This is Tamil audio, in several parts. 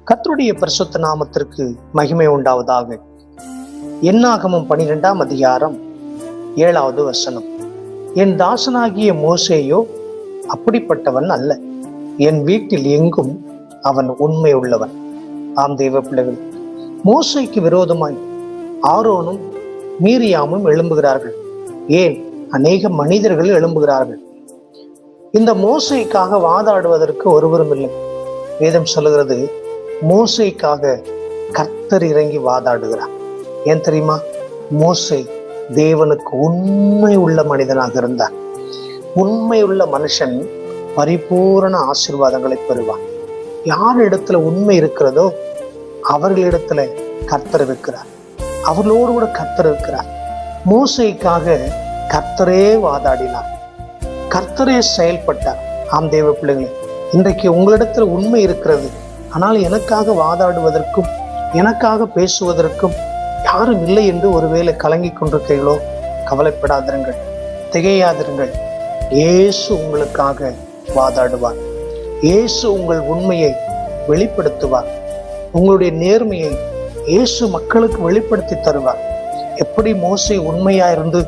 கர்த்தருடைய பரிசுத்த நாமத்திற்கு மகிமை உண்டாவதாக. என்னாகமம் 12ஆம் அதிகாரம் 7வது வசனம். என் தாசனாகிய மோசேயோ அப்படிப்பட்டவன் அல்ல, என் வீட்டில் எங்கும் அவன் உண்மை உள்ளவன். ஆம் தேவ பிள்ளைகள், மோசேக்கு விரோதமாய் ஆரோனும் மீரியாமும் எழும்புகிறார்கள். ஏன் அநேக மனிதர்கள் எழும்புகிறார்கள். இந்த மோசேக்காக வாதாடுவதற்கு ஒருவரும் இல்லை. வேதம் சொல்லுகிறது, மோசேக்காக கர்த்தர் இறங்கி வாதாடுகிறார். ஏன் தெரியுமா? மோசே தேவனுக்கு உண்மை உள்ள மனிதனாக இருந்தார். உண்மை உள்ள மனுஷன் பரிபூரண ஆசீர்வாதங்களை பெறுவான். யார் இடத்துல உண்மை இருக்கிறதோ அவர்களிடத்துல கர்த்தர் இருக்கிறார். அவர்களோடு கூட கர்த்தர் இருக்கிறார். மோசேக்காக கர்த்தரே வாதாடினார், கர்த்தரே செயல்பட்டார். ஆம் தேவ பிள்ளைகளே, இன்றைக்கு உங்களிடத்துல உண்மை இருக்கிறது, ஆனால் எனக்காக வாதாடுவதற்கும் எனக்காக பேசுவதற்கும் யாரும் இல்லை என்று ஒருவேளை கலங்கி கொண்டிருக்கிறீர்களோ, கவலைப்படாதிருங்கள், திகையாதிருங்கள். இயேசு உங்களுக்காக வாதாடுவார். இயேசு உங்கள் உண்மையை வெளிப்படுத்துவார். உங்களுடைய நேர்மையை இயேசு மக்களுக்கு வெளிப்படுத்தி தருவார். எப்படி மோசே உண்மையா இருந்து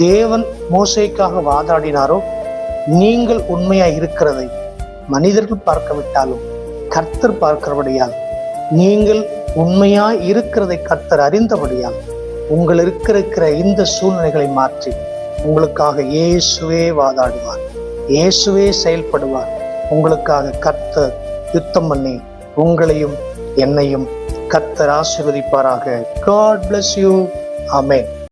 தேவன் மோசேக்காக வாதாடினாரோ, நீங்கள் உண்மையா இருக்கிறதை மனிதர்கள் பார்க்கவிட்டாலும் கர்த்தர் பார்க்கிறபடியால், நீங்கள் உண்மையா இருக்கிறதை கர்த்தர் அறிந்தபடியால், உங்கள் இருக்கிற இந்த சூழ்நிலைகளை மாற்றி உங்களுக்காக இயேசுவே வாதாடுவார், இயேசுவே செயல்படுவார். உங்களுக்காக கர்த்தர் யுத்தம் பண்ணி உங்களையும் என்னையும் கர்த்தர் ஆசீர்வதிப்பாராக. God bless you. Amen.